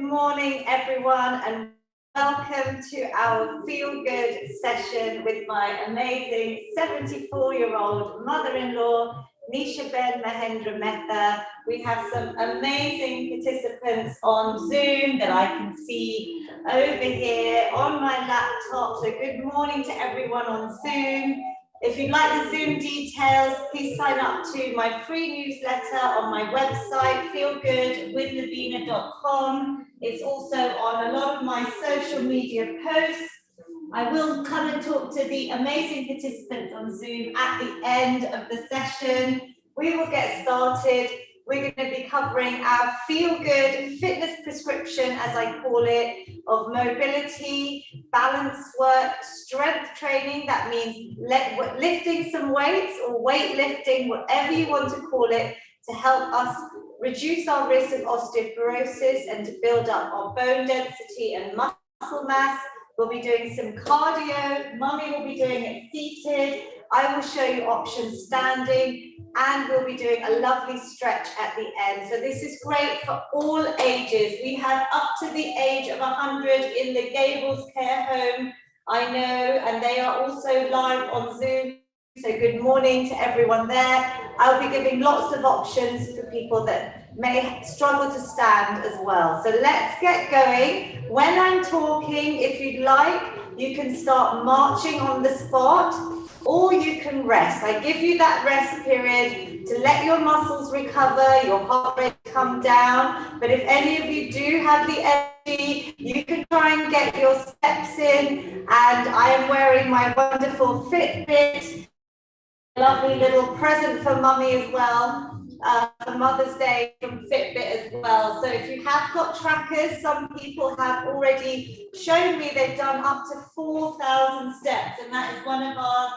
morning, everyone, and welcome to our Feel Good session with my amazing 74-year-old mother-in-law, Nishaben Mehta. We have some amazing participants on Zoom that I can see over here on my laptop. So good morning to everyone on Zoom. If you'd like the Zoom details, please sign up to my free newsletter on my website, feelgoodwithlavina.com. It's also on a lot of my social media posts. I will come and talk to the amazing participants on Zoom at the end of the session. We will get started. We're going to be covering our Feel Good fitness prescription, as I call it, of mobility, balance work, strength training. That means lifting some weights or weightlifting, whatever you want to call it, to help us reduce our risk of osteoporosis and to build up our bone density and muscle mass. We'll be doing some cardio. Mummy will be doing it seated. I will show you options standing, and we'll be doing a lovely stretch at the end. So this is great for all ages. We have up to the age of 100 in the Gables Care Home, I know, and they are also live on Zoom. So good morning to everyone there. I'll be giving lots of options for people that may struggle to stand as well. So let's get going. When I'm talking, if you'd like, you can start marching on the spot, or you can rest. I give you that rest period to let your muscles recover, your heart rate come down. But if any of you do have the energy, you can try and get your steps in. And I am wearing my wonderful Fitbit. Lovely little present for Mummy as well, for Mother's Day from Fitbit as well. So if you have got trackers, some people have already shown me they've done up to 4,000 steps, and that is one of our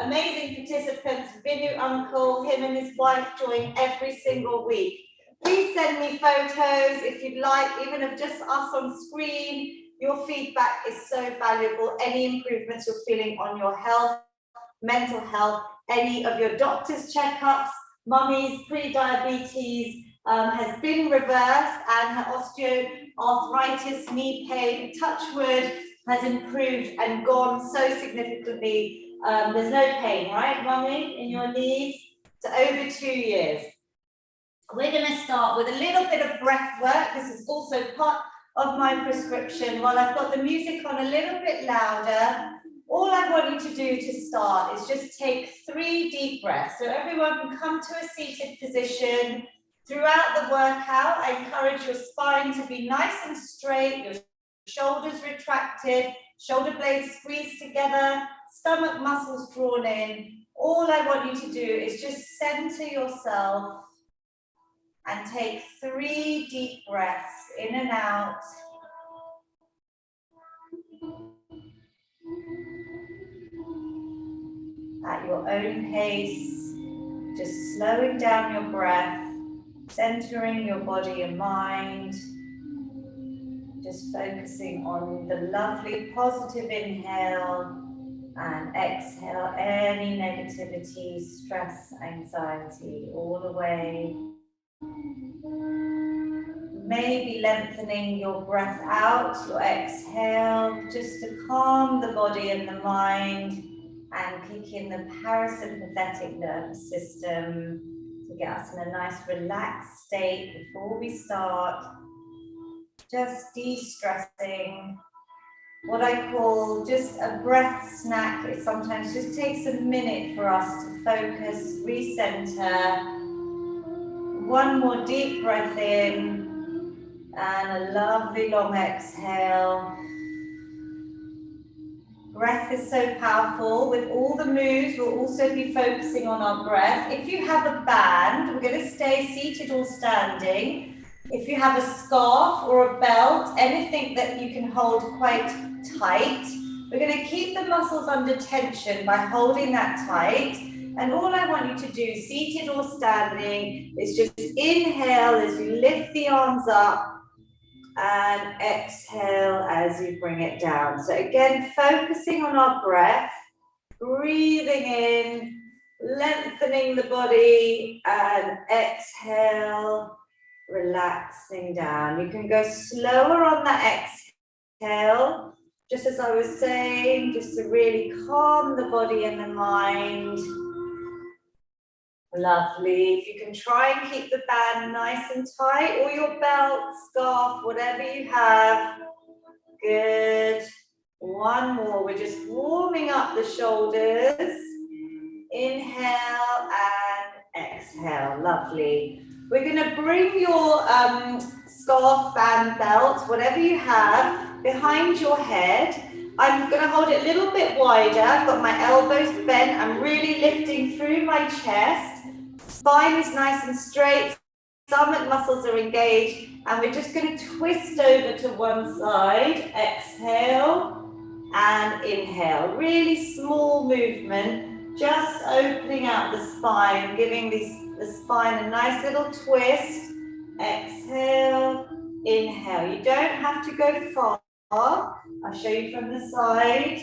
amazing participants, Vinu Uncle. Him and his wife join every single week. Please send me photos if you'd like, even of just us on screen. Your feedback is so valuable. Any improvements you're feeling on your health, mental health, any of your doctor's checkups. Mummy's pre-diabetes has been reversed, and her osteoarthritis, knee pain, touch wood, has improved and gone so significantly. There's no pain, right, Mummy, in your knees? So over 2 years. We're going to start with a little bit of breath work. This is also part of my prescription. While I've got the music on a little bit louder, all I want you to do to start is just take 3 deep breaths. So everyone can come to a seated position. Throughout the workout, I encourage your spine to be nice and straight, your shoulders retracted, shoulder blades squeezed together, stomach muscles drawn in. All I want you to do is just center yourself and take 3 deep breaths in and out. At your own pace, just slowing down your breath, centering your body and mind, just focusing on the lovely positive inhale and exhale any negativity, stress, anxiety all away. Maybe lengthening your breath out, your exhale, just to calm the body and the mind, and kick in the parasympathetic nervous system to get us in a nice relaxed state before we start. Just de-stressing. What I call just a breath snack. It sometimes just takes a minute for us to focus, recenter. One more deep breath in and a lovely long exhale. Breath is so powerful. With all the moves, we'll also be focusing on our breath. If you have a band, we're going to stay seated or standing. If you have a scarf or a belt, anything that you can hold quite tight, we're going to keep the muscles under tension by holding that tight. And all I want you to do, seated or standing, is just inhale as you lift the arms up, and exhale as you bring it down. So again, focusing on our breath, breathing in, lengthening the body, and exhale, relaxing down. You can go slower on that exhale, just as I was saying, just to really calm the body and the mind. Lovely. If you can try and keep the band nice and tight, or your belt, scarf, whatever you have. Good. One more. We're just warming up the shoulders. Inhale and exhale. Lovely. We're going to bring your scarf, band, belt, whatever you have, behind your head. I'm going to hold it a little bit wider. I've got my elbows bent. I'm really lifting through my chest. Spine is nice and straight. Stomach muscles are engaged. And we're just going to twist over to one side. Exhale and inhale. Really small movement. Just opening out the spine, giving the spine a nice little twist. Exhale, inhale. You don't have to go far. I'll show you from the side.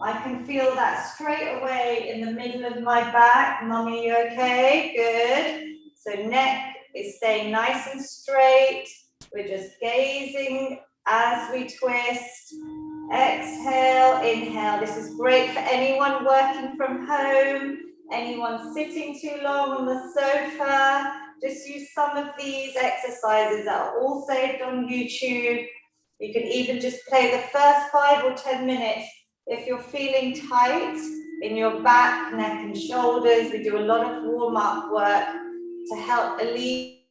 I can feel that straight away in the middle of my back. Mummy, you okay? Good. So neck is staying nice and straight. We're just gazing as we twist. Exhale, inhale. This is great for anyone working from home, anyone sitting too long on the sofa. Just use some of these exercises that are all saved on YouTube. You can even just play the first 5 or 10 minutes if you're feeling tight in your back, neck and shoulders. We do a lot of warm-up work to help alleviate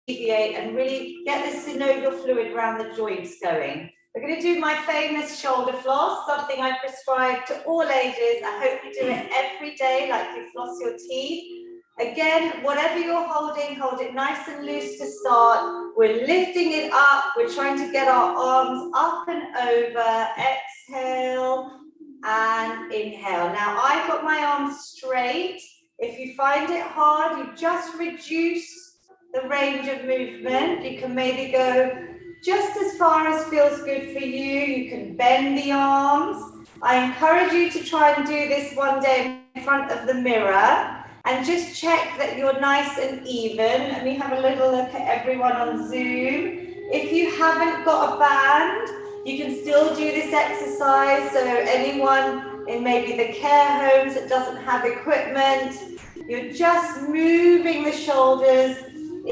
and really get the synovial fluid around the joints going. We're going to do my famous shoulder floss, something I prescribe to all ages. I hope you do it every day like you floss your teeth. Again, whatever you're holding, hold it nice and loose to start. We're lifting it up. We're trying to get our arms up and over. Exhale and inhale. Now, I've got my arms straight. If you find it hard, you just reduce the range of movement. You can maybe go just as far as feels good for you. You can bend the arms. I encourage you to try and do this one day in front of the mirror and just check that you're nice and even. Let me have a little look at everyone on Zoom. If you haven't got a band, you can still do this exercise. So anyone in maybe the care homes that doesn't have equipment, you're just moving the shoulders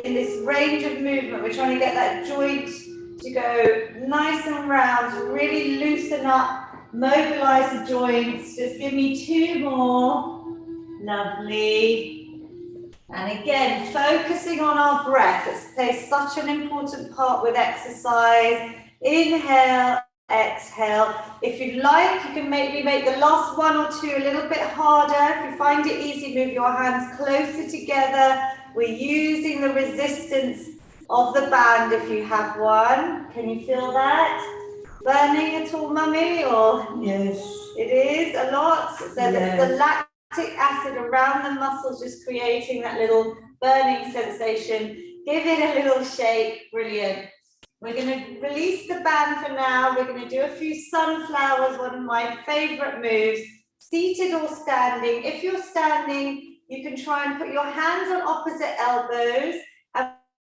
in this range of movement. We're trying to get that joint to go nice and round, to really loosen up, mobilize the joints. Just give me 2 more. Lovely. And again, focusing on our breath. It plays such an important part with exercise. Inhale, exhale. If you'd like, you can maybe make the last 1 or 2 a little bit harder. If you find it easy, move your hands closer together. We're using the resistance of the band if you have one. Can you feel that? Burning at all, Mummy? Or Yes. It is a lot. So Yeah. the lactic acid around the muscles just creating that little burning sensation. Give it a little shake. Brilliant. We're going to release the band for now. We're going to do a few sunflowers, one of my favorite moves, seated or standing. If you're standing, you can try and put your hands on opposite elbows. And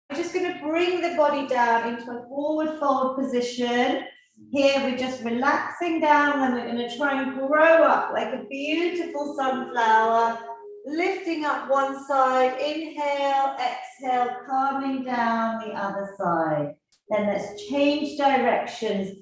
we're just going to bring the body down into a forward fold position. Here we're just relaxing down, and we're going to try and grow up like a beautiful sunflower, lifting up one side. Inhale, exhale, calming down the other side. Then let's change directions.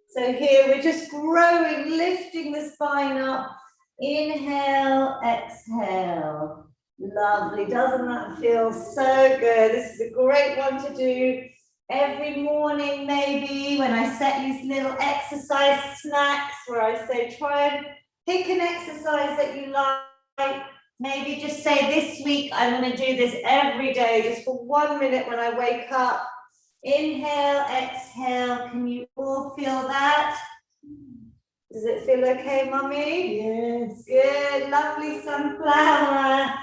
So here we're just growing, lifting the spine up. Inhale, exhale. Lovely. Doesn't that feel so good? This is a great one to do every morning, maybe, when I set these little exercise snacks where I say try and pick an exercise that you like. Maybe just say this week I'm going to do this every day, just for 1 minute when I wake up. Inhale, exhale. Can you all feel that? Does it feel okay, Mummy? Yes. Good, lovely sunflower.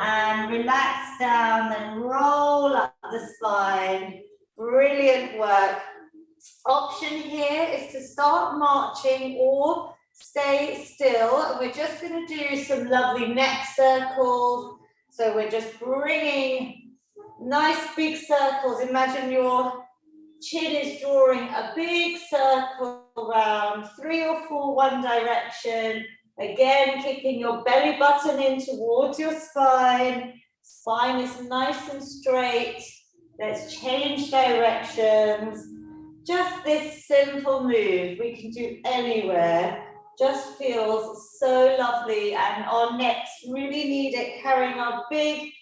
And relax down, then roll up the spine. Brilliant work. Option here is to start marching or stay still. And we're just going to do some lovely neck circles. So we're just bringing Nice big circles. Imagine your chin is drawing a big circle around, 3 or 4 one direction. Again, keeping your belly button in towards your spine. Spine is nice and straight. Let's change directions. Just this simple move we can do anywhere. Just feels so lovely, and our necks really need it, carrying our big,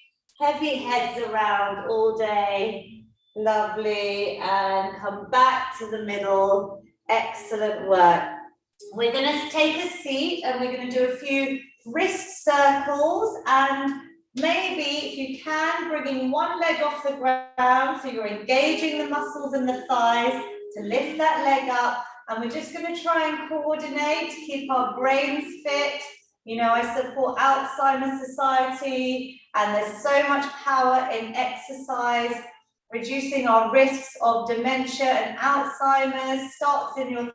heavy heads around all day. Lovely, and come back to the middle. Excellent work. We're going to take a seat and we're going to do a few wrist circles, and maybe if you can, bringing one leg off the ground so you're engaging the muscles in the thighs to lift that leg up, and we're just going to try and coordinate to keep our brains fit. You know, I support Alzheimer Society, and there's so much power in exercise. Reducing our risks of dementia and Alzheimer's starts in your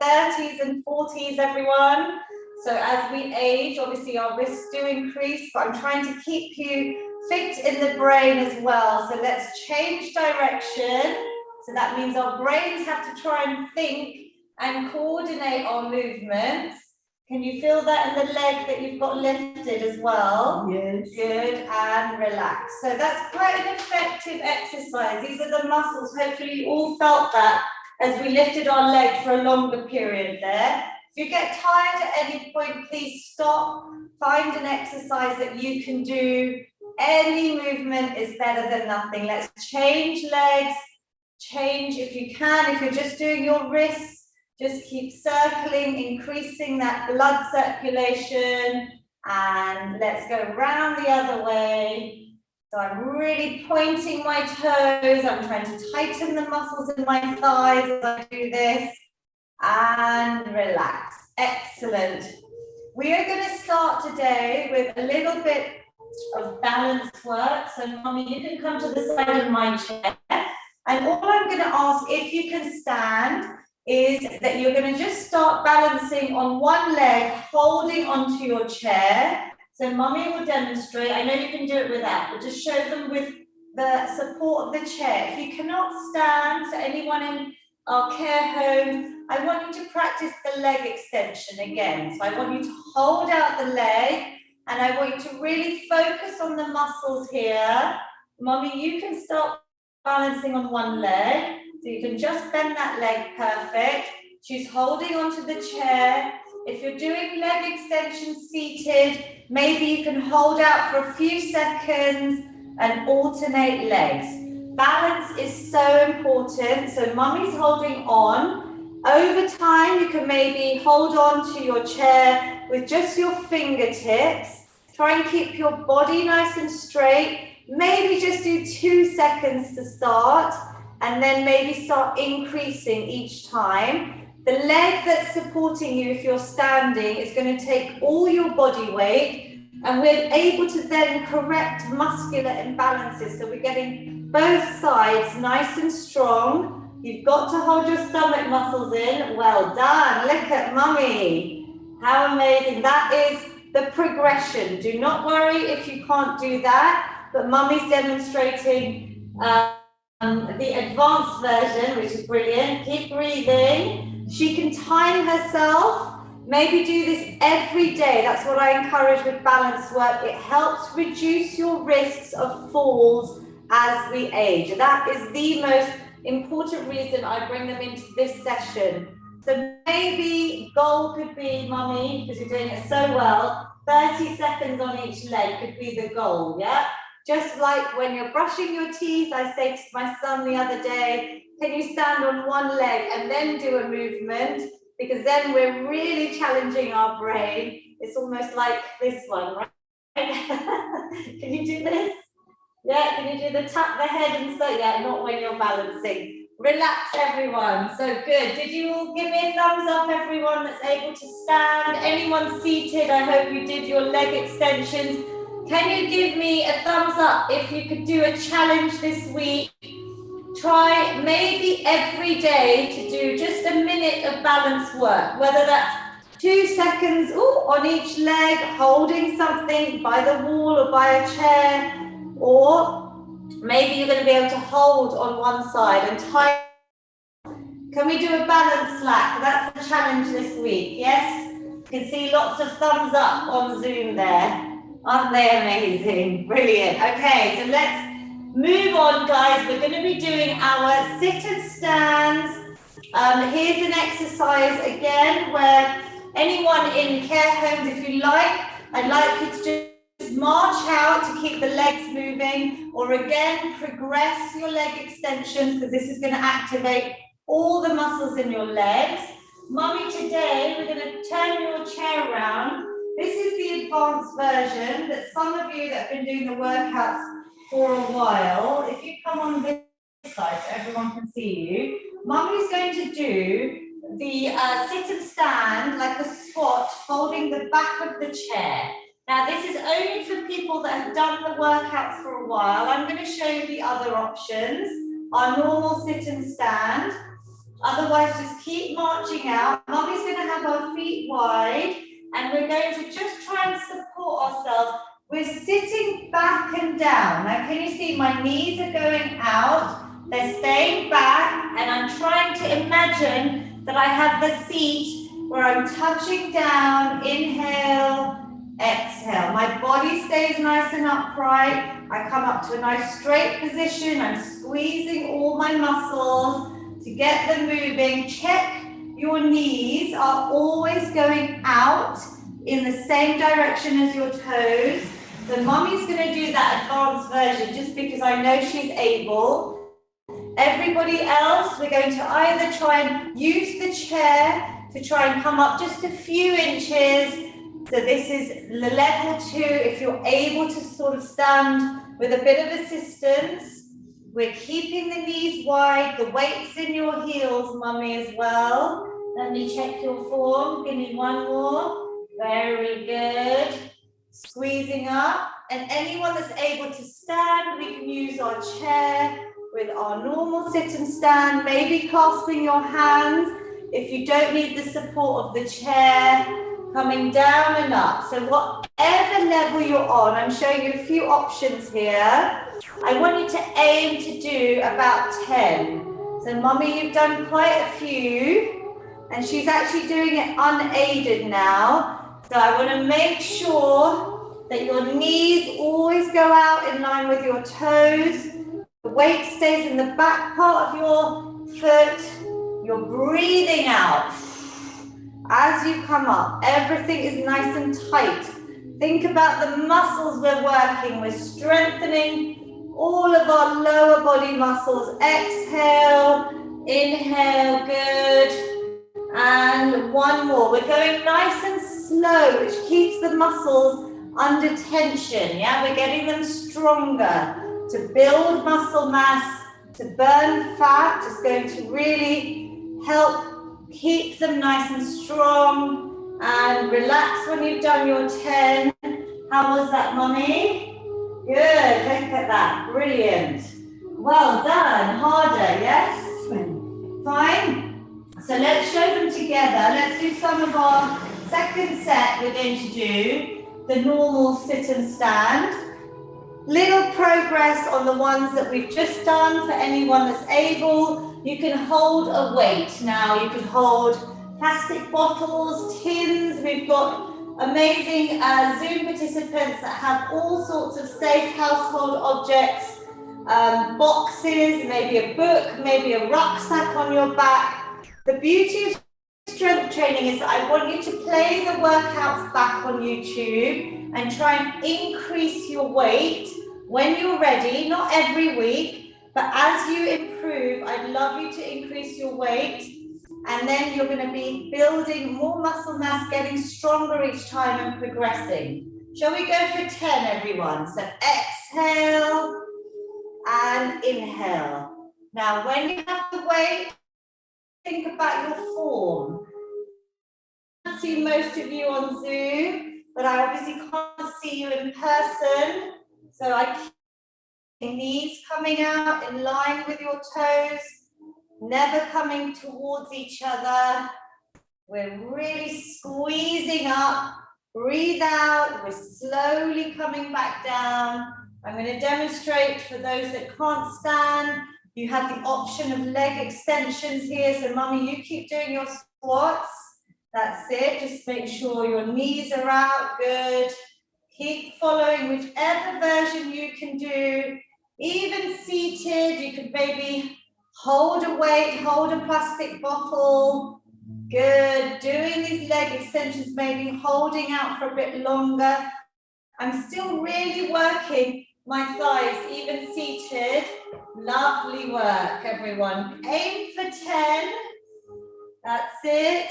30s and 40s, everyone. So as we age, obviously our risks do increase, but I'm trying to keep you fit in the brain as well. So let's change direction. So that means our brains have to try and think and coordinate our movements. Can you feel that in the leg that you've got lifted as well? Yes. Good, and relax. So that's quite an effective exercise. These are the muscles. Hopefully you all felt that as we lifted our leg for a longer period there. If you get tired at any point, please stop. Find an exercise that you can do. Any movement is better than nothing. Let's change legs. Change if you can. If you're just doing your wrists, just keep circling, increasing that blood circulation, and let's go round the other way. So I'm really pointing my toes. I'm trying to tighten the muscles in my thighs as I do this, and relax. Excellent. We are going to start today with a little bit of balance work. So Mommy, you can come to the side of my chair, and all I'm going to ask, if you can stand, is that you're going to just start balancing on one leg, holding onto your chair. So Mummy will demonstrate. I know you can do it without, but just show them with the support of the chair. If you cannot stand, so anyone in our care home, I want you to practice the leg extension again. So I want you to hold out the leg, and I want you to really focus on the muscles here. Mummy, you can start balancing on one leg. So you can just bend that leg, perfect. She's holding onto the chair. If you're doing leg extension seated, maybe you can hold out for a few seconds and alternate legs. Balance is so important. So Mummy's holding on. Over time, you can maybe hold on to your chair with just your fingertips. Try and keep your body nice and straight. Maybe just do 2 seconds to start, and then maybe start increasing each time. The leg that's supporting you, if you're standing, is going to take all your body weight, and we're able to then correct muscular imbalances. So we're getting both sides nice and strong. You've got to hold your stomach muscles in. Well done. Look at Mummy. How amazing. That is the progression. Do not worry if you can't do that, but Mummy's demonstrating the advanced version, which is brilliant. Keep breathing. She can time herself. Maybe do this every day. That's what I encourage with balance work. It helps reduce your risks of falls as we age. That is the most important reason I bring them into this session. So maybe goal could be, Mummy, because you're doing it so well, 30 seconds on each leg could be the goal, yeah? Just like when you're brushing your teeth, I say to my son the other day, can you stand on one leg and then do a movement? Because then we're really challenging our brain. It's almost like this one, right? Can you do this? Yeah, can you do the tap the head and so, yeah, not when you're balancing. Relax, everyone. So good. Did you all give me a thumbs up, everyone that's able to stand? Anyone seated? I hope you did your leg extensions. Can you give me a thumbs up if you could do a challenge this week? Try maybe every day to do just a minute of balance work, whether that's 2 seconds on each leg, holding something by the wall or by a chair, or Maybe you're going to be able to hold on one side and tie. Can we do a balance slack? That's the challenge this week, yes? You can see lots of thumbs up on Zoom there. Aren't they amazing? Brilliant. Okay, so let's move on, guys. We're going to be doing our sit and stands. Here's an exercise again where anyone in care homes, if you like, I'd like you to just march out to keep the legs moving, or again, progress your leg extensions because this is going to activate all the muscles in your legs. Mummy, today we're going to turn your chair around. This is the advanced version that some of you that have been doing the workouts for a while, if you come on this side so everyone can see you, Mummy's going to do the sit and stand like a squat, holding the back of the chair. Now this is only for people that have done the workouts for a while. I'm going to show you the other options. Our normal sit and stand. Otherwise, just keep marching out. Mummy's going to have our feet wide and we're going to just try and support ourselves. We're sitting back and down. Now, can you see my knees are going out? They're staying back and I'm trying to imagine that I have the seat where I'm touching down. Inhale, exhale. My body stays nice and upright. I come up to a nice straight position. I'm squeezing all my muscles to get them moving. Check your knees are always going out in the same direction as your toes. So Mummy's going to do that advanced version just because I know she's able. Everybody else, we're going to either try and use the chair to try and come up just a few inches. So this is level 2. If you're able to sort of stand with a bit of assistance. We're keeping the knees wide, the weight's in your heels, Mummy, as well. Let me check your form. Give me one more. Very good. Squeezing up. And anyone that's able to stand, we can use our chair with our normal sit and stand, maybe clasping your hands. If you don't need the support of the chair, coming down and up. So whatever level you're on, I'm showing you a few options here. I want you to aim to do about 10. So Mummy, you've done quite a few, and she's actually doing it unaided now. So I want to make sure that your knees always go out in line with your toes. The weight stays in the back part of your foot. You're breathing out. As you come up, everything is nice and tight. Think about the muscles we're working with, strengthening all of our lower body muscles. Exhale, inhale, good. And one more. We're going nice and slow, which keeps the muscles under tension. Yeah, we're getting them stronger to build muscle mass, to burn fat. It's going to really help keep them nice and strong, and relax when you've done your 10. How was that, Mummy? Good, look at that, brilliant. Well done, harder, yes? Fine. So let's show them together. Let's do some of our second set. We're going to do the normal sit and stand. Little progress on the ones that we've just done for anyone that's able. You can hold a weight now. You can hold plastic bottles, tins. We've got amazing Zoom participants that have all sorts of safe household objects, boxes, maybe a book, maybe a rucksack on your back. The beauty of strength training is that I want you to play the workouts back on YouTube and try and increase your weight when you're ready, not every week, but as you improve, I'd love you to increase your weight, and then you're going to be building more muscle mass, getting stronger each time and progressing. Shall we go for 10, everyone? So exhale and inhale. Now, when you have the weight, think about your form. I can't see most of you on Zoom, but I obviously can't see you in person. So I keep the knees coming out in line with your toes, never coming towards each other. We're really squeezing up. Breathe out. We're slowly coming back down. I'm going to demonstrate for those that can't stand. You have the option of leg extensions here. So mummy, you keep doing your squats. That's it. Just make sure your knees are out. Good. Keep following whichever version you can do. Even seated, you could maybe hold a weight, hold a plastic bottle. Good. Doing these leg extensions, maybe holding out for a bit longer. I'm still really working my thighs, even seated. Lovely work, everyone. Aim for 10. That's it.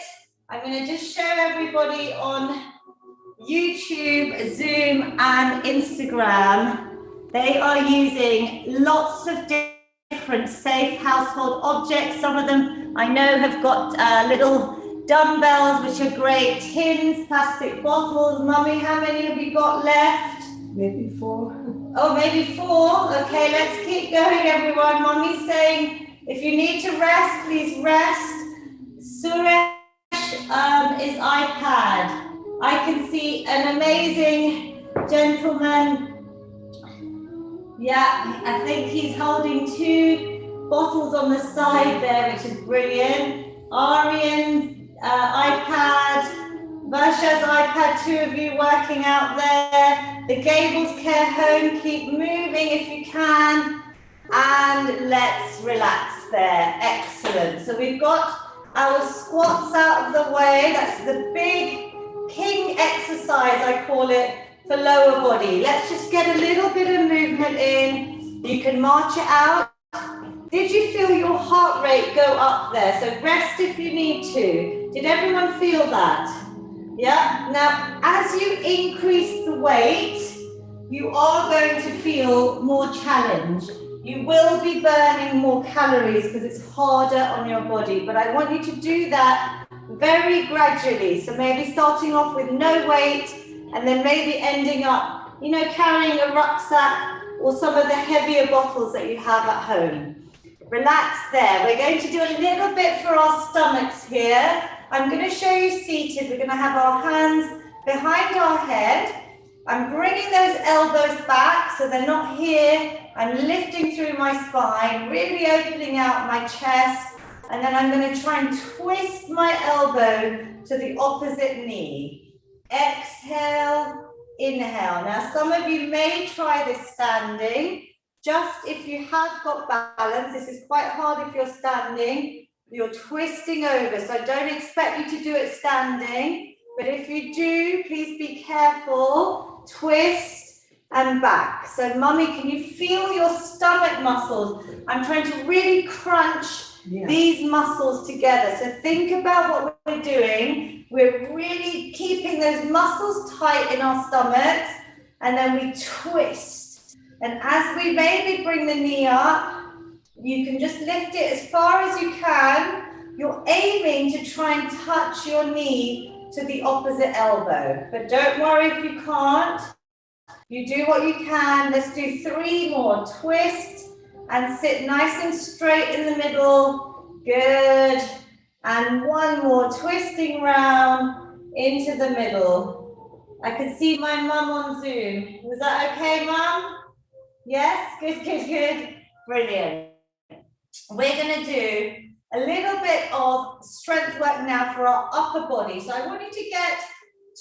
I'm going to just show everybody on YouTube, Zoom, and Instagram. They are using lots of different safe household objects. Some of them I know have got little dumbbells, which are great. Tins, plastic bottles. Mummy, how many have you got left? Maybe 4. Oh, maybe 4. Okay, let's keep going, everyone. Mummy's saying if you need to rest, please rest. Suresh is iPad. I can see an amazing gentleman. Yeah, I think he's holding 2 bottles on the side there, which is brilliant. Aryan's iPad. Varsha's iPad, 2 of you working out there. The Gables Care Home, keep moving if you can. And let's relax there. Excellent. So we've got our squats out of the way. That's the big king exercise, I call it, for lower body. Let's just get a little bit of movement in. You can march it out. Did you feel your heart rate go up there? So rest if you need to. Did everyone feel that? Yeah. Now, as you increase the weight, you are going to feel more challenge. You will be burning more calories because it's harder on your body. But I want you to do that very gradually. So maybe starting off with no weight and then maybe ending up, you know, carrying a rucksack or some of the heavier bottles that you have at home. Relax there. We're going to do a little bit for our stomachs here. I'm going to show you seated. We're going to have our hands behind our head. I'm bringing those elbows back so they're not here. I'm lifting through my spine, really opening out my chest. And then I'm going to try and twist my elbow to the opposite knee. Exhale, inhale. Now, some of you may try this standing. Just if you have got balance, this is quite hard if you're standing. You're twisting over, so I don't expect you to do it standing. But if you do, please be careful. Twist and back. So, mummy, can you feel your stomach muscles? I'm trying to really crunch these muscles together. So think about what we're doing. We're really keeping those muscles tight in our stomachs, and then we twist. And as we maybe bring the knee up, you can just lift it as far as you can. You're aiming to try and touch your knee to the opposite elbow. But don't worry if you can't. You do what you can. Let's do 3 more. Twist and sit nice and straight in the middle. Good. And 1 more. Twisting round into the middle. I can see my mum on Zoom. Was that okay, mum? Yes? Good, good, good. Brilliant. We're going to do a little bit of strength work now for our upper body. So I want you to get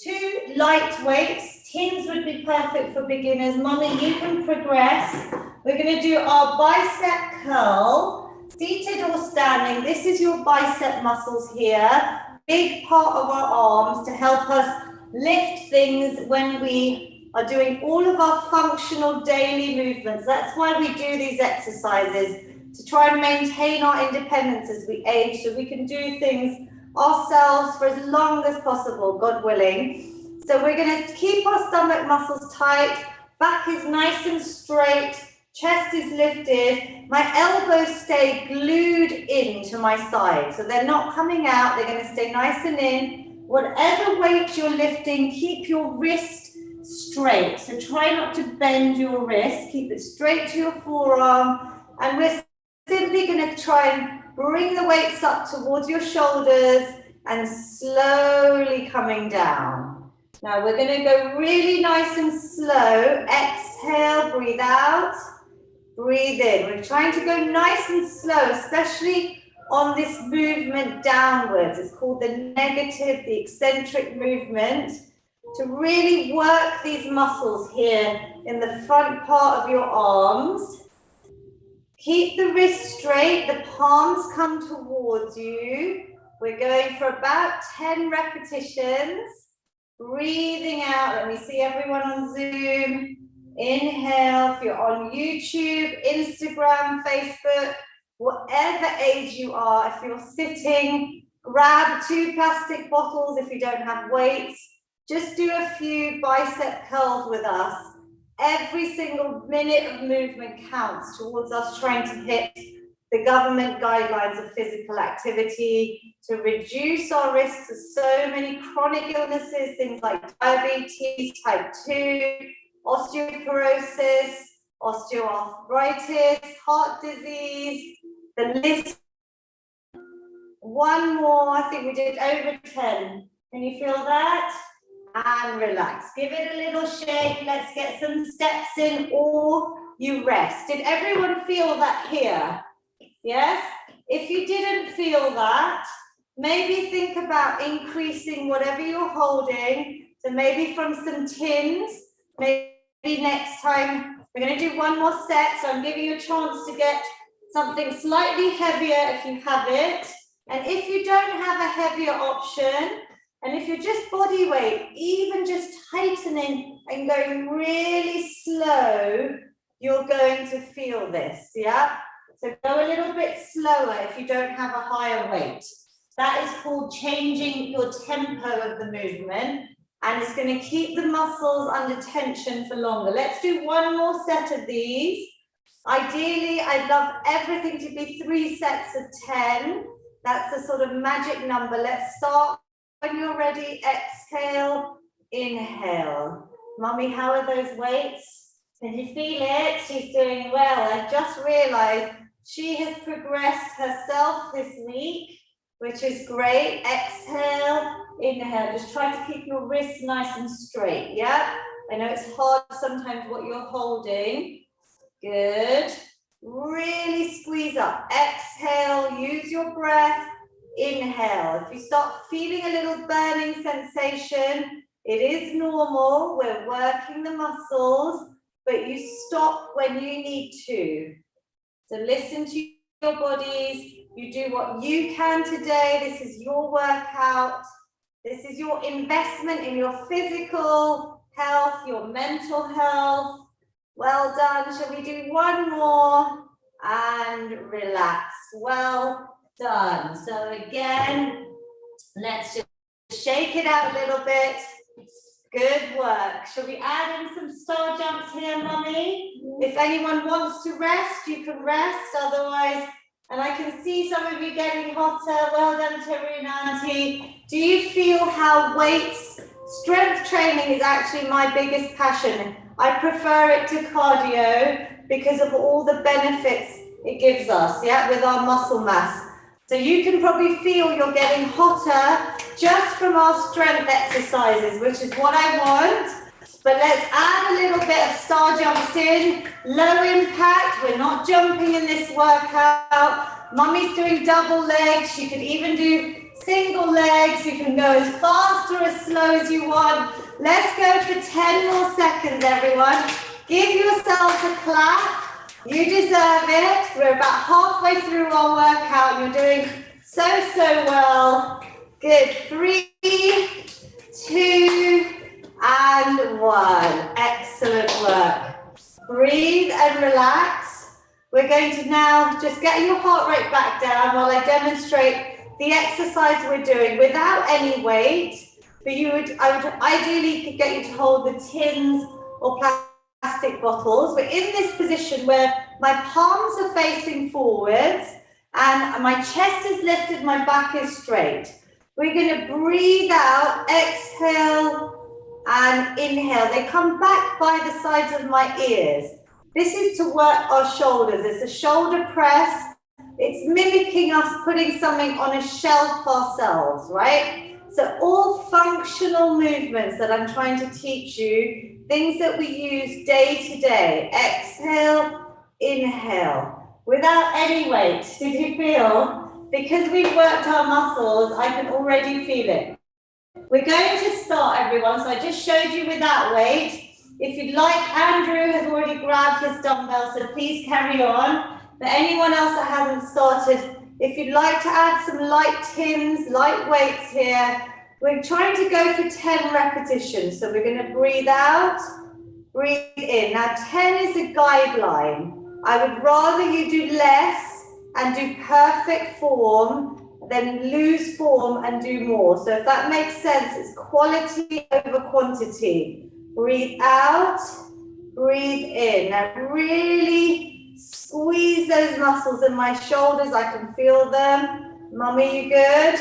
2 light weights. Tins would be perfect for beginners. Mummy, you can progress. We're going to do our bicep curl, seated or standing. This is your bicep muscles here. Big part of our arms to help us lift things when we are doing all of our functional daily movements. That's why we do these exercises, to try and maintain our independence as we age, so we can do things ourselves for as long as possible, God willing. So we're going to keep our stomach muscles tight, back is nice and straight, chest is lifted, my elbows stay glued into my side, so they're not coming out, they're going to stay nice and in. Whatever weight you're lifting, keep your wrist straight, so try not to bend your wrist, keep it straight to your forearm, and we're simply going to try and bring the weights up towards your shoulders and slowly coming down. Now we're going to go really nice and slow. Exhale. exhale, breathe out, breathe in. We're trying to go nice and slow, especially on this movement downwards. It's called the negative, the eccentric movement, to really work these muscles here in the front part of your arms. Keep the wrists straight, the palms come towards you. We're going for about 10 repetitions. Breathing out, let me see everyone on Zoom. Inhale, if you're on YouTube, Instagram, Facebook, whatever age you are, if you're sitting, grab 2 plastic bottles if you don't have weights. Just do a few bicep curls with us. Every single minute of movement counts towards us trying to hit the government guidelines of physical activity to reduce our risks of so many chronic illnesses, things like diabetes, type 2, osteoporosis, osteoarthritis, heart disease, the list. One more, I think we did over 10. Can you feel that? And relax. Give it a little shake. Let's get some steps in, or you rest. Did everyone feel that here? Yes? If you didn't feel that, maybe think about increasing whatever you're holding. So maybe from some tins, maybe next time, we're going to do one more set. So I'm giving you a chance to get something slightly heavier if you have it. And if you don't have a heavier option, and if you're just body weight, even just tightening and going really slow, you're going to feel this, yeah? So go a little bit slower if you don't have a higher weight. That is called changing your tempo of the movement, and it's going to keep the muscles under tension for longer. Let's do one more set of these. Ideally, I'd love everything to be 3 sets of 10. That's a sort of magic number. Let's start. When you're ready, exhale, inhale. Mummy, how are those weights? Can you feel it? She's doing well. I just realized she has progressed herself this week, which is great. Exhale, inhale. Just try to keep your wrists nice and straight, yeah? I know it's hard sometimes what you're holding. Good. Really squeeze up. Exhale, use your breath. Inhale. If you start feeling a little burning sensation, it is normal. We're working the muscles, but you stop when you need to. So listen to your bodies. You do what you can today. This is your workout. This is your investment in your physical health, your mental health. Well done. Shall we do one more? And relax. Well done. So again, let's just shake it out a little bit. Good work. Shall we add in some star jumps here, Mummy? If anyone wants to rest, you can rest. Otherwise, and I can see some of you getting hotter. Well done, Terry and Auntie. Do you feel how weights, strength training is actually my biggest passion. I prefer it to cardio because of all the benefits it gives us, yeah, with our muscle mass. So you can probably feel you're getting hotter just from our strength exercises, which is what I want. But let's add a little bit of star jumps in. Low impact, we're not jumping in this workout. Mummy's doing double legs. You could even do single legs. You can go as fast or as slow as you want. Let's go for 10 more seconds, everyone. Give yourselves a clap. You deserve it. We're about halfway through our workout. You're doing so well. Good. 3, 2, and 1. Excellent work. Breathe and relax. We're going to now just get your heart rate back down while I demonstrate the exercise we're doing without any weight. But I would ideally get you to hold the tins or plastic bottles. We're in this position where my palms are facing forwards and my chest is lifted, my back is straight. We're going to breathe out, exhale and inhale. They come back by the sides of my ears. This is to work our shoulders. It's a shoulder press. It's mimicking us putting something on a shelf ourselves, right? So all functional movements that I'm trying to teach you things that we use day to day. Exhale, inhale, without any weight. Did you feel? Because we've worked our muscles, I can already feel it. We're going to start, everyone. So I just showed you without weight. If you'd like, Andrew has already grabbed his dumbbell, so please carry on. But anyone else that hasn't started, if you'd like to add some light Tims, light weights here, we're trying to go for 10 repetitions. So we're going to breathe out, breathe in. Now 10 is a guideline. I would rather you do less and do perfect form than lose form and do more. So if that makes sense, it's quality over quantity. Breathe out, breathe in. Now really squeeze those muscles in my shoulders. I can feel them. Mummy, you good?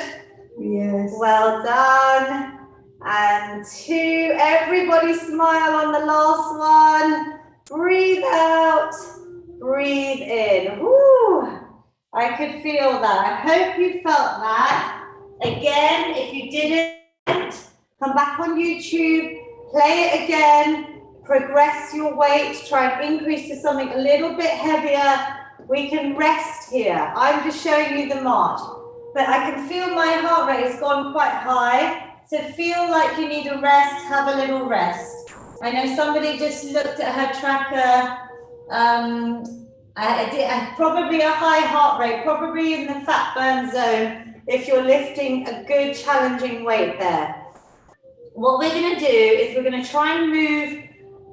Yes. Well done. And 2. Everybody smile on the last one. Breathe out, breathe in. Woo! I could feel that. I hope you felt that. Again, if you didn't, come back on YouTube, play it again, progress your weight, try and increase to something a little bit heavier. We can rest here. I'm just showing you the march. But I can feel my heart rate has gone quite high. So feel like you need a rest, have a little rest. I know somebody just looked at her tracker. Probably a high heart rate, probably in the fat burn zone if you're lifting a good challenging weight there. What we're going to do is we're going to try and move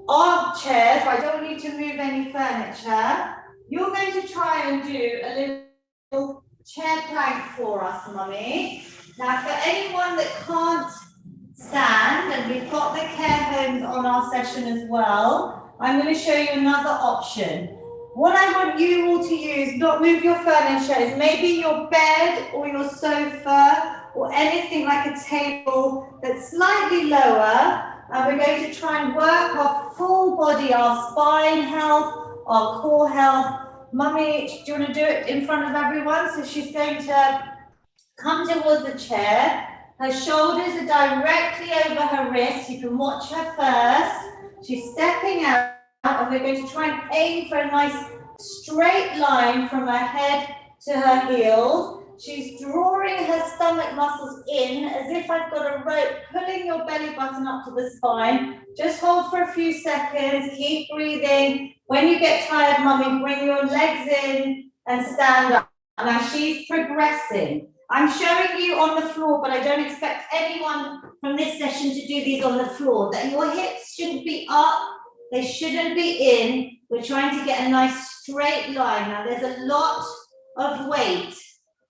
our chairs. I don't need to move any furniture. You're going to try and do a little chair plank for us, Mummy. Now for anyone that can't stand, and we've got the care homes on our session as well, I'm going to show you another option. What I want you all to use, not move your furniture, is maybe your bed or your sofa or anything like a table that's slightly lower. And we're going to try and work our full body, our spine health, our core health. Mummy, do you want to do it in front of everyone? So she's going to come towards the chair. Her shoulders are directly over her wrists. You can watch her first. She's stepping out. And we're going to try and aim for a nice straight line from her head to her heels. She's drawing her stomach muscles in as if I've got a rope pulling your belly button up to the spine. Just hold for a few seconds, keep breathing. When you get tired, Mummy, bring your legs in and stand up. Now she's progressing. I'm showing you on the floor, but I don't expect anyone from this session to do these on the floor. That your hips shouldn't be up. They shouldn't be in. We're trying to get a nice straight line. Now there's a lot of weight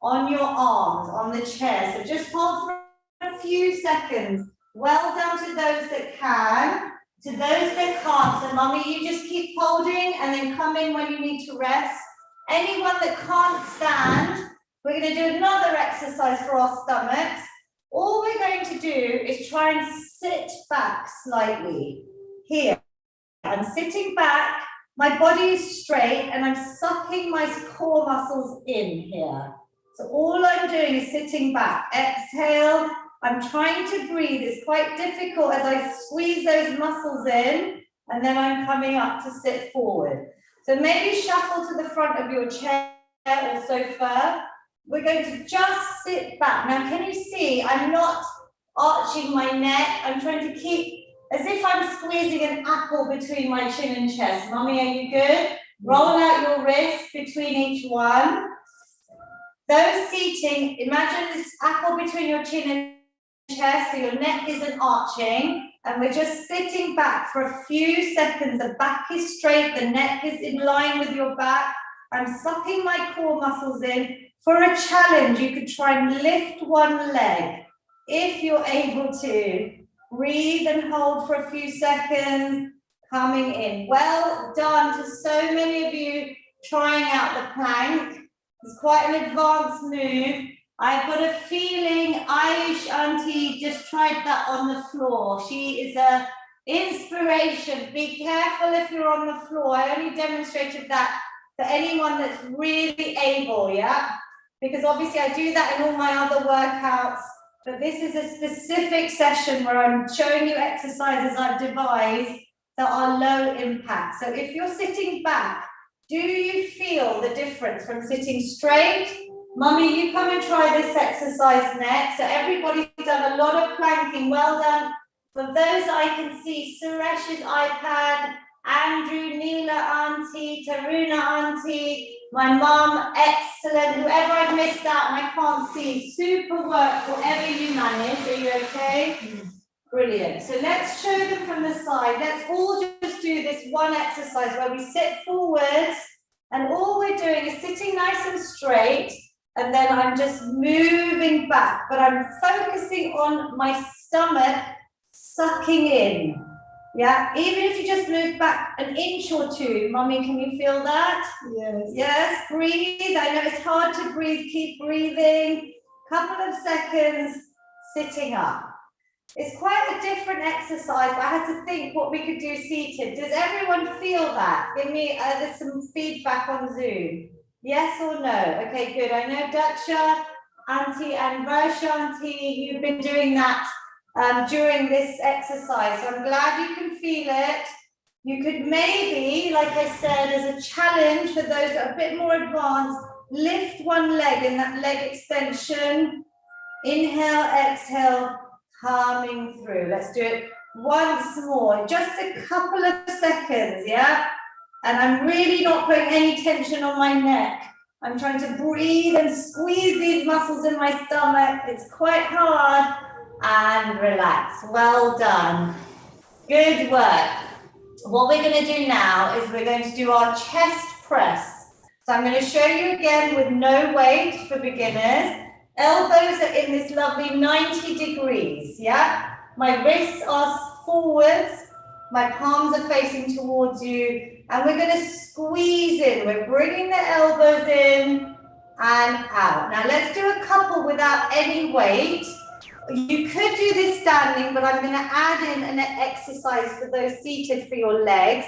on your arms, on the chair. So just hold for a few seconds. Well done to those that can. To those that can't. So Mummy, you just keep holding and then come in when you need to rest. Anyone that can't stand, we're going to do another exercise for our stomachs. All we're going to do is try and sit back slightly. Here. I'm sitting back, my body is straight, and I'm sucking my core muscles in here. So all I'm doing is sitting back. Exhale, I'm trying to breathe. It's quite difficult as I squeeze those muscles in, and then I'm coming up to sit forward. So maybe shuffle to the front of your chair or sofa. We're going to just sit back. Now, can you see I'm not arching my neck? I'm trying to keep as if I'm squeezing an apple between my chin and chest. Mummy, are you good? Roll out your wrists between each one. Those seating, imagine this apple between your chin and chest so your neck isn't arching. And we're just sitting back for a few seconds. The back is straight, the neck is in line with your back. I'm sucking my core muscles in. For a challenge, you could try and lift one leg if you're able to. Breathe and hold for a few seconds, coming in. Well done to so many of you trying out the plank. It's quite an advanced move. I've got a feeling Ayush Auntie just tried that on the floor. She is an inspiration. Be careful if you're on the floor. I only demonstrated that for anyone that's really able, yeah? Because obviously I do that in all my other workouts. But this is a specific session where I'm showing you exercises I've devised that are low impact. So if you're sitting back, do you feel the difference from sitting straight? Mummy, you come and try this exercise next. So everybody's done a lot of planking. Well done. For those I can see, Suresh's iPad, Andrew, Neela auntie, Taruna auntie, my mum, excellent. Whoever I've missed out and I can't see, super work, whatever you manage. Are you okay? Brilliant. So let's show them from the side. Let's all just do this one exercise where we sit forwards and all we're doing is sitting nice and straight, and then I'm just moving back, but I'm focusing on my stomach sucking in. Yeah, even if you just move back an inch or two. Mummy, can you feel that? Yes. Yes, breathe. I know it's hard to breathe. Keep breathing. Couple of seconds sitting up. It's quite a different exercise, but I had to think what we could do seated. Does everyone feel that? Give me there's some feedback on Zoom. Yes or no? Okay, good. I know Daksha, Auntie, and Varsha Auntie, you've been doing that during this exercise. So I'm glad you can feel it. You could maybe, like I said, as a challenge for those that are a bit more advanced, lift one leg in that leg extension. Inhale, exhale, calming through. Let's do it once more, just a couple of seconds, yeah? And I'm really not putting any tension on my neck. I'm trying to breathe and squeeze these muscles in my stomach. It's quite hard. And relax. Well done. Good work. What we're going to do now is we're going to do our chest press. So I'm going to show you again with no weight for beginners. Elbows are in this lovely 90 degrees, yeah? My wrists are forwards, my palms are facing towards you, and we're going to squeeze in. We're bringing the elbows in and out. Now let's do a couple without any weight. You could do this standing, but I'm going to add in an exercise for those seated for your legs.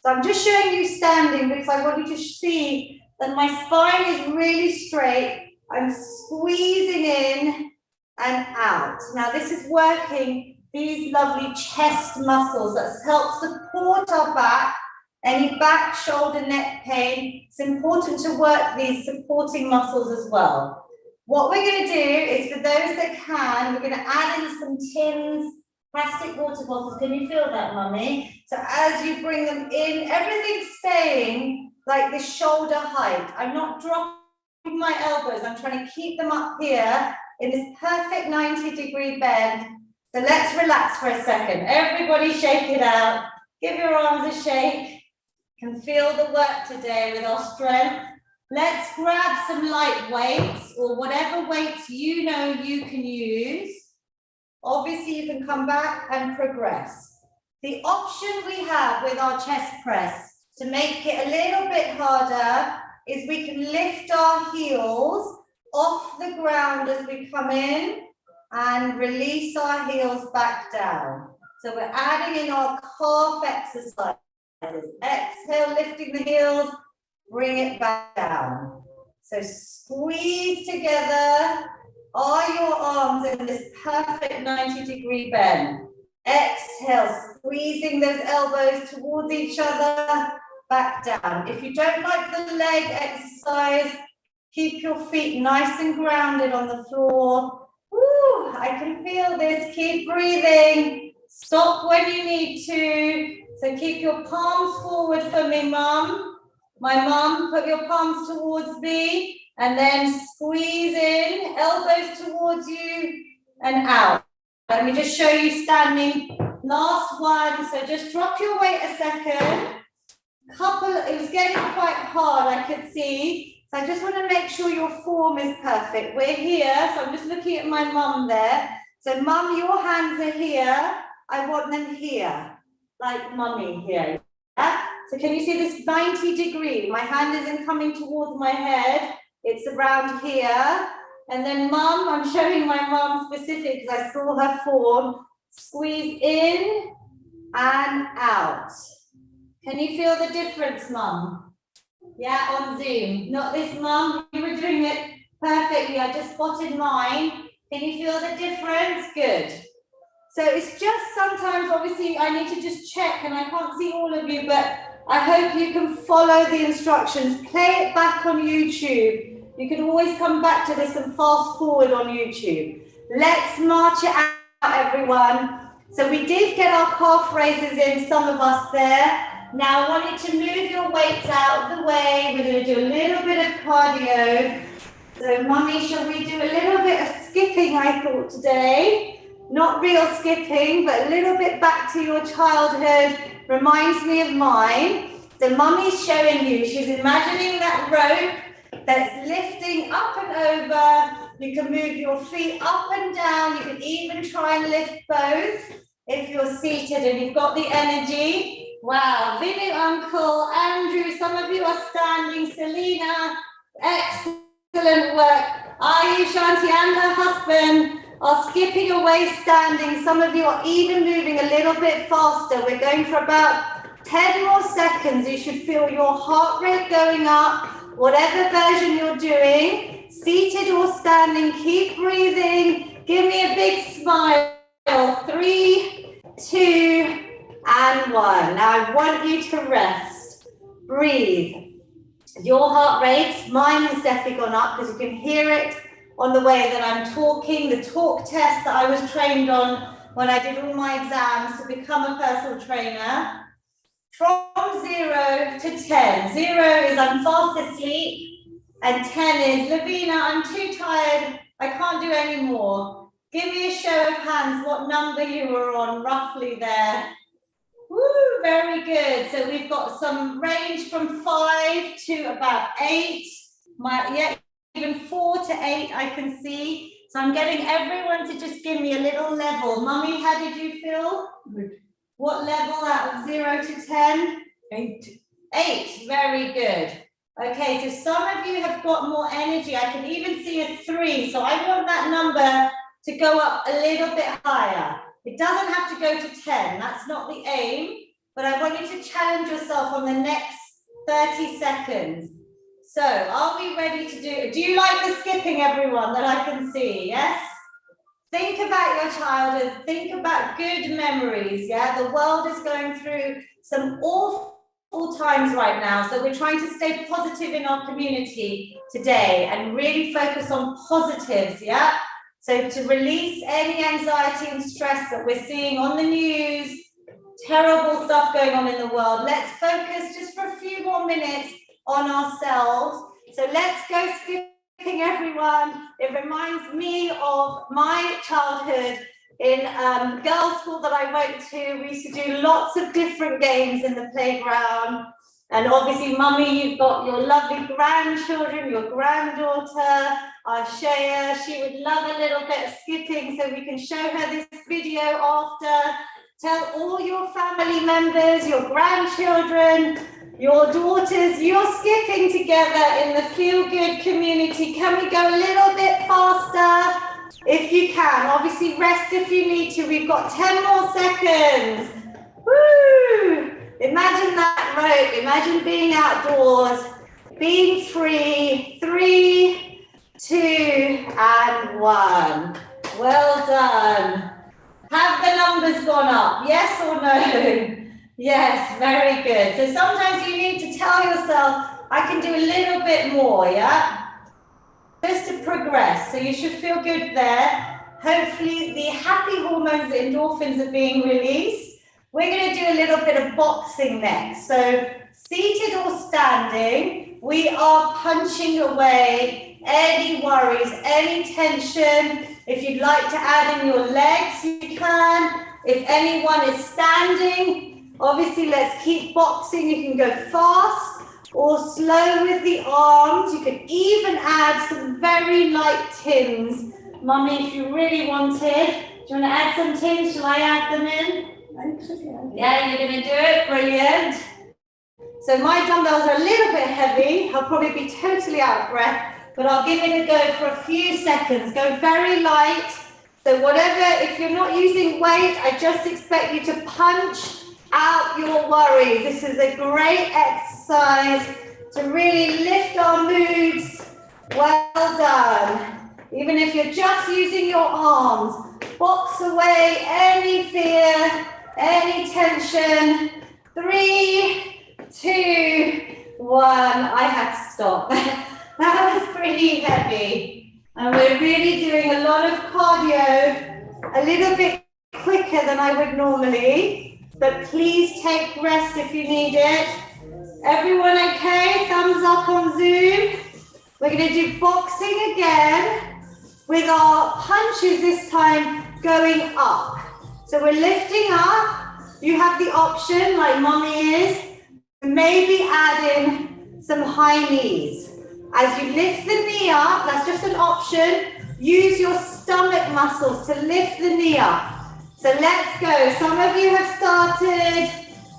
So I'm just showing you standing because I want you to see that my spine is really straight. I'm squeezing in and out. Now this is working these lovely chest muscles that help support our back. Any back, shoulder, neck pain, it's important to work these supporting muscles as well. What we're going to do is, for those that can, we're going to add in some tins, plastic water bottles. Can you feel that, Mummy? So as you bring them in, everything's staying like this shoulder height. I'm not dropping my elbows. I'm trying to keep them up here in this perfect 90-degree bend. So let's relax for a second. Everybody shake it out. Give your arms a shake. You can feel the work today with our strength. Let's grab some light weights or whatever weights you know you can use. Obviously, you can come back and progress. The option we have with our chest press to make it a little bit harder is we can lift our heels off the ground as we come in and release our heels back down. So we're adding in our calf exercises. Exhale, lifting the heels. Bring it back down. So squeeze together. Are your arms in this perfect 90-degree bend? Exhale, squeezing those elbows towards each other. Back down. If you don't like the leg exercise, keep your feet nice and grounded on the floor. Woo, I can feel this. Keep breathing. Stop when you need to. So keep your palms forward for me, Mum. My mum, put your palms towards me and then squeeze in, elbows towards you and out. Let me just show you standing. Last one. So just drop your weight a second. It was getting quite hard, I could see. So I just want to make sure your form is perfect. We're here. So I'm just looking at my mum there. So Mum, your hands are here. I want them here, like Mummy here. Yeah? So can you see this 90 degree? My hand isn't coming towards my head. It's around here. And then Mum, I'm showing my mum specific because I saw her form. Squeeze in and out. Can you feel the difference, Mum? Yeah, on Zoom. Not this, Mum. You were doing it perfectly. I just spotted mine. Can you feel the difference? Good. So it's just sometimes, obviously, I need to just check, and I can't see all of you, but I hope you can follow the instructions. Play it back on YouTube. You can always come back to this and fast forward on YouTube. Let's march it out, everyone. So we did get our calf raises in, some of us there. Now I want you to move your weights out of the way. We're going to do a little bit of cardio. So Mummy, shall we do a little bit of skipping, I thought, today? Not real skipping, but a little bit back to your childhood. Reminds me of mine. So Mummy's showing you, she's imagining that rope that's lifting up and over. You can move your feet up and down. You can even try and lift both if you're seated and you've got the energy. Wow, Vinu, Uncle, Andrew, some of you are standing. Selena, excellent work. Ayush, Shanti and her husband are skipping away standing. Some of you are even moving a little bit faster. We're going for about 10 more seconds. You should feel your heart rate going up, whatever version you're doing, seated or standing. Keep breathing. Give me a big smile. 3, 2, and 1. Now I want you to rest. Breathe. Your heart rate, mine has definitely gone up because you can hear it on the way that I'm talking. The talk test that I was trained on when I did all my exams to become a personal trainer. From 0 to 10. 0 is I'm fast asleep, and 10 is Lavina, I'm too tired, I can't do any more. Give me a show of hands what number you were on roughly there. Woo, very good. So we've got some range from 5 to about 8. Even 4 to 8 I can see. So I'm getting everyone to just give me a little level. Mummy, how did you feel? Good. What level out of 0 to 10? 8. 8, very good. Okay, so some of you have got more energy. I can even see a 3. So I want that number to go up a little bit higher. It doesn't have to go to 10. That's not the aim. But I want you to challenge yourself on the next 30 seconds. So, are we ready to do you like the skipping, everyone, that I can see, yes? Think about your childhood, think about good memories, yeah? The world is going through some awful times right now, so we're trying to stay positive in our community today and really focus on positives, yeah? So to release any anxiety and stress that we're seeing on the news, terrible stuff going on in the world, let's focus just for a few more minutes on ourselves. So let's go skipping, everyone. It reminds me of my childhood in girls' school that I went to. We used to do lots of different games in the playground. And obviously, Mummy, you've got your lovely grandchildren, your granddaughter, Shaya. She would love a little bit of skipping, so we can show her this video after. Tell all your family members, your grandchildren, your daughters, you're skipping together in the Feel Good community. Can we go a little bit faster? If you can. Obviously, rest if you need to. We've got 10 more seconds. Woo! Imagine that rope. Imagine being outdoors, being free. 3, 2, and 1. Well done. Have the numbers gone up? Yes or no? Yes, very good. So sometimes you need to tell yourself, I can do a little bit more, yeah? Just to progress. So you should feel good there. Hopefully the happy hormones, the endorphins are being released. We're going to do a little bit of boxing next. So seated or standing, we are punching away any worries, any tension. If you'd like to add in your legs, you can. If anyone is standing, obviously let's keep boxing. You can go fast or slow with the arms. You can even add some very light tins. Mummy, if you really wanted, do you want to add some tins? Shall I add them in? Yeah, you're going to do it. Brilliant. So my dumbbells are a little bit heavy. I'll probably be totally out of breath, but I'll give it a go for a few seconds. Go very light. So whatever, if you're not using weight, I just expect you to punch out your worries. This is a great exercise to really lift our moods. Well done. Even if you're just using your arms, Box away any fear, any tension. 3, 2, 1. I had to stop. That was pretty heavy. And we're really doing a lot of cardio, a little bit quicker than I would normally. But please take rest if you need it. Everyone okay? Thumbs up on Zoom. We're going to do boxing again with our punches this time going up. So we're lifting up. You have the option, like Mommy is, maybe add in some high knees. As you lift the knee up, that's just an option. Use your stomach muscles to lift the knee up. So let's go. Some of you have started.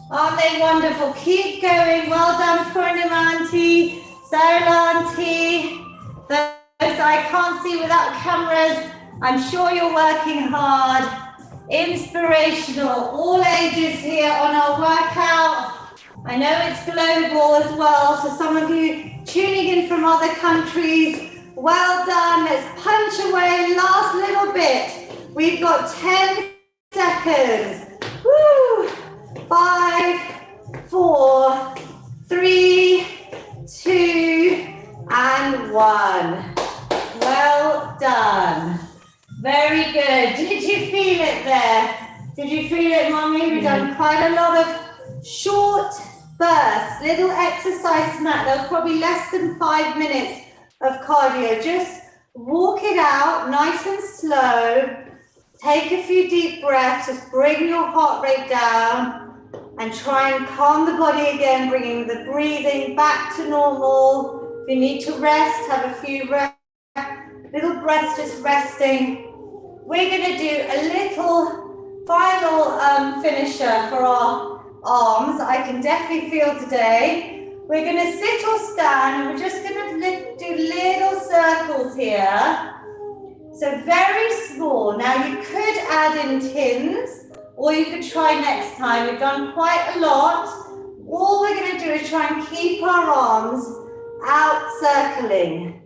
Aren't they wonderful? Keep going. Well done, Purnima Auntie, Sarah Auntie. Those I can't see without cameras. I'm sure you're working hard. Inspirational. All ages here on our workout. I know it's global as well, so some of you tuning in from other countries, well done. Let's punch away. Last little bit. We've got 10 seconds. Woo! 5, 4, 3, 2, and 1. Well done. Very good. Did you feel it there? Did you feel it, Mommy? We've done quite a lot of short bursts, little exercise snack. That was probably less than 5 minutes of cardio. Just walk it out nice and slow. Take a few deep breaths. Just bring your heart rate down and try and calm the body again, bringing the breathing back to normal. If you need to rest, have a few little breaths just resting. We're going to do a little final finisher for our arms. I can definitely feel today. We're going to sit or stand, and we're just going to do little circles here. So very small. Now you could add in tins, or you could try next time. We've done quite a lot. All we're going to do is try and keep our arms out circling.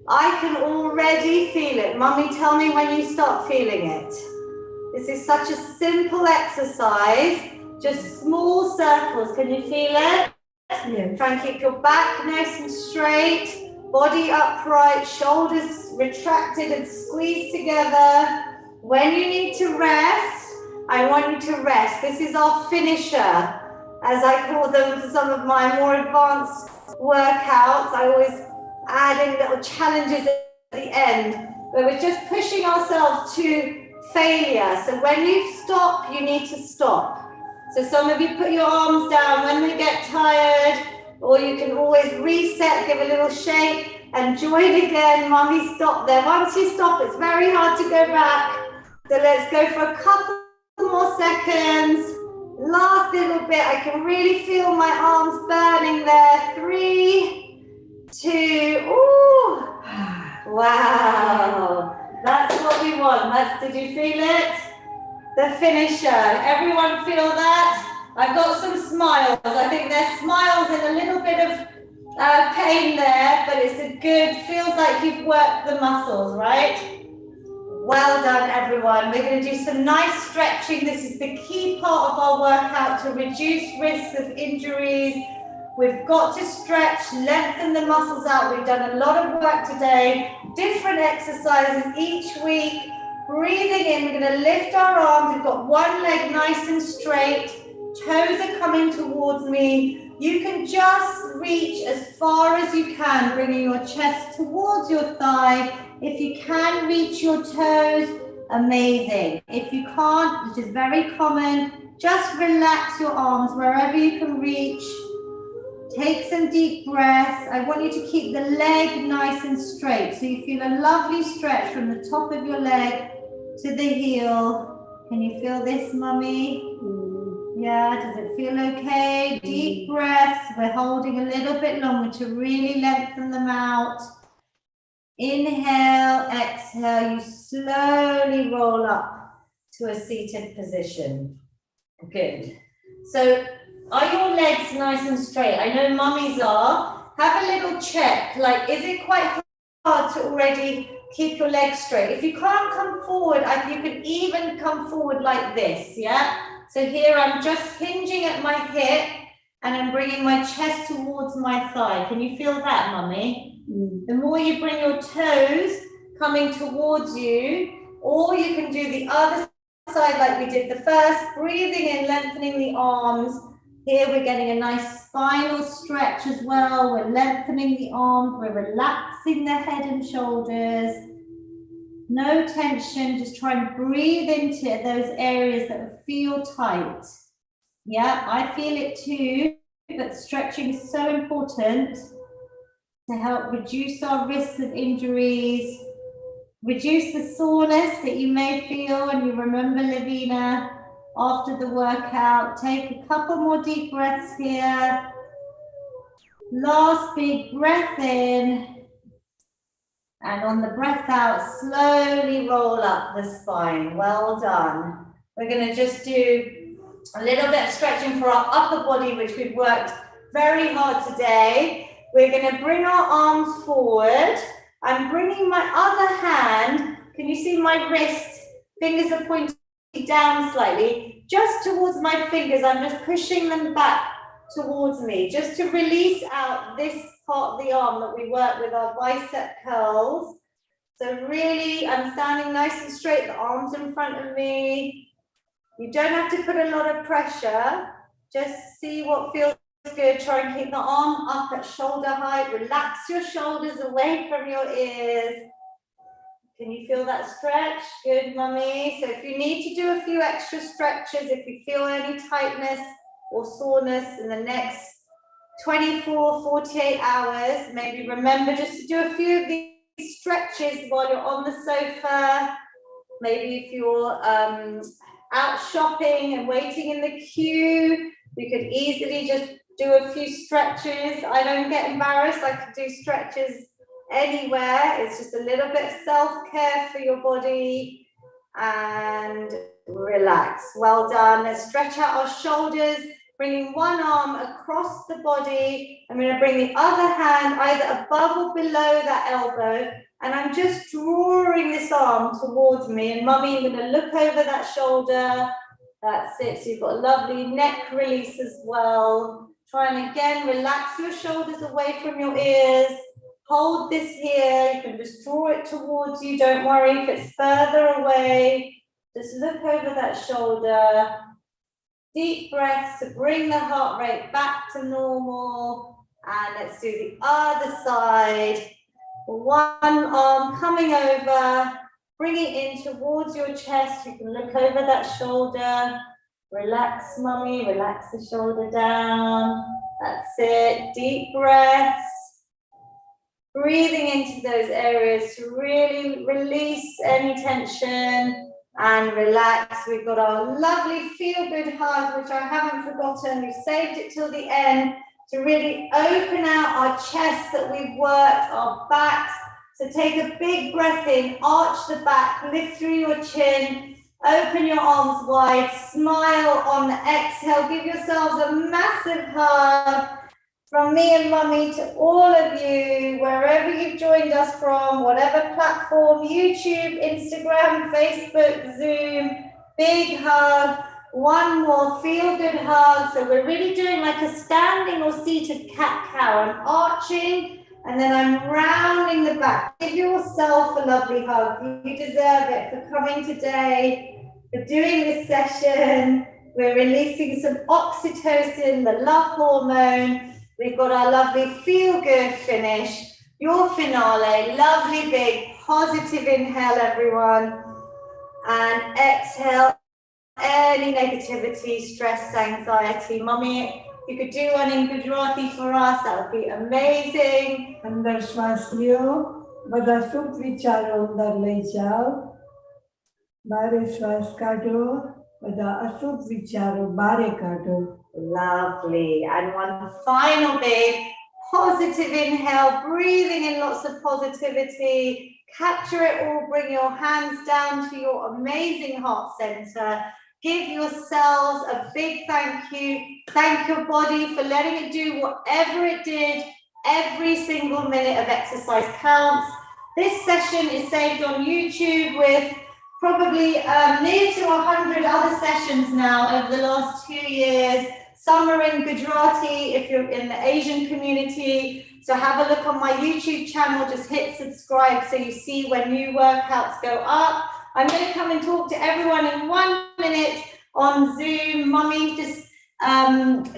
I can already feel it. Mummy, tell me when you start feeling it. This is such a simple exercise. Just small circles. Can you feel it? Yeah. Try and keep your back nice and straight. Body upright. Shoulders retracted and squeezed together. When you need to rest, I want you to rest. This is our finisher, as I call them for some of my more advanced workouts. I always add in little challenges at the end, where we're just pushing ourselves to failure. So when you stop, you need to stop. So some of you put your arms down when they get tired, or you can always reset, give a little shake, and join again. Mummy, stop there. Once you stop, it's very hard to go back. So let's go for a couple more seconds. Last little bit. I can really feel my arms burning there. 3, 2, ooh, wow. That's what we want. Did you feel it? The finisher. Everyone feel that? I've got some smiles. I think there's smiles and a little bit of pain there, but it's a good, feels like you've worked the muscles, right? Well done, everyone. We're going to do some nice stretching. This is the key part of our workout to reduce risks of injuries. We've got to stretch, lengthen the muscles out. We've done a lot of work today. Different exercises each week. Breathing in, we're going to lift our arms. We've got one leg nice and straight. Toes are coming towards me. You can just reach as far as you can, bringing your chest towards your thigh. If you can reach your toes, amazing. If you can't, which is very common, just relax your arms wherever you can reach. Take some deep breaths. I want you to keep the leg nice and straight, so you feel a lovely stretch from the top of your leg to the heel. Can you feel this, Mummy? Yeah, does it feel okay? Deep breaths. We're holding a little bit longer to really lengthen them out. Inhale, exhale. You slowly roll up to a seated position. Good. So, are your legs nice and straight? I know Mummies are. Have a little check. Like, is it quite hard to already keep your legs straight. If you can't come forward, you can even come forward like this, yeah? So here I'm just hinging at my hip and I'm bringing my chest towards my thigh. Can you feel that, Mummy? The more you bring your toes coming towards you, or you can do the other side like we did the first, breathing in, lengthening the arms. Here we're getting a nice spinal stretch as well. We're lengthening the arms, we're relaxing the head and shoulders. No tension, just try and breathe into those areas that feel tight. Yeah, I feel it too, but stretching is so important to help reduce our risks of injuries, reduce the soreness that you may feel when you remember Lavina after the workout. Take a couple more deep breaths here. Last big breath in. And on the breath out, slowly roll up the spine. Well done. We're going to just do a little bit of stretching for our upper body, which we've worked very hard today. We're going to bring our arms forward. I'm bringing my other hand. Can you see my wrist? Fingers are pointing down slightly. Just towards my fingers, I'm just pushing them back towards me, just to release out this part of the arm that we work with our bicep curls. So really, I'm standing nice and straight, the arms in front of me. You don't have to put a lot of pressure. Just see what feels good. Try and keep the arm up at shoulder height. Relax your shoulders away from your ears. Can you feel that stretch? Good, Mummy. So if you need to do a few extra stretches, if you feel any tightness or soreness in the next 24, 48 hours, maybe remember just to do a few of these stretches while you're on the sofa. Maybe if you're out shopping and waiting in the queue, you could easily just do a few stretches. I don't get embarrassed, I can do stretches anywhere. It's just a little bit of self-care for your body. And relax. Well done. Let's stretch out our shoulders, bringing one arm across the body. I'm going to bring the other hand either above or below that elbow, and I'm just drawing this arm towards me. And Mummy, I'm going to look over that shoulder. That's it. So you've got a lovely neck release as well. Try and again relax your shoulders away from your ears. Hold this here. You can just draw it towards you. Don't worry if it's further away. Just look over that shoulder. Deep breaths to bring the heart rate back to normal. And let's do the other side. One arm coming over, bring it in towards your chest. You can look over that shoulder. Relax, Mummy, relax the shoulder down. That's it. Deep breaths. Breathing into those areas to really release any tension and relax. We've got our lovely feel-good hug, which I haven't forgotten. We've saved it till the end to really open out our chest that we've worked, our backs. So take a big breath in, arch the back, lift through your chin, open your arms wide, smile on the exhale. Give yourselves a massive hug. From me and Mummy to all of you, wherever you've joined us from, whatever platform, YouTube, Instagram, Facebook, Zoom, big hug. One more feel-good hug. So we're really doing like a standing or seated cat-cow. I'm arching and then I'm rounding the back. Give yourself a lovely hug. You deserve it for coming today, for doing this session. We're releasing some oxytocin, the love hormone. We've got our lovely feel-good finish, your finale, lovely big positive inhale, everyone, and exhale any negativity, stress, anxiety. Mummy, you could do one in Gujarati for us, that would be amazing. અંદર શ્વાસ લ્યો, બધા સુખ વિચારો અંદર લઈ જાઓ, બારે શ્વાસ કાઢો, બધા અશુભ વિચારો બારે કાઢો. Lovely. And one final big positive inhale, breathing in lots of positivity. Capture it all, bring your hands down to your amazing heart center. Give yourselves a big thank you. Thank your body for letting it do whatever it did. Every single minute of exercise counts. This session is saved on YouTube with probably near to 100 other sessions now over the last 2 years. Some are in Gujarati if you're in the Asian community. So have a look on my YouTube channel, just hit subscribe so you see when new workouts go up. I'm going to come and talk to everyone in 1 minute on Zoom. Mummy, just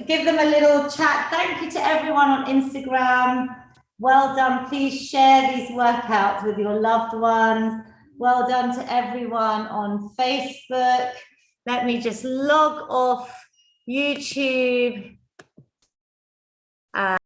give them a little chat. Thank you to everyone on Instagram. Well done. Please share these workouts with your loved ones. Well done to everyone on Facebook. Let me just log off YouTube.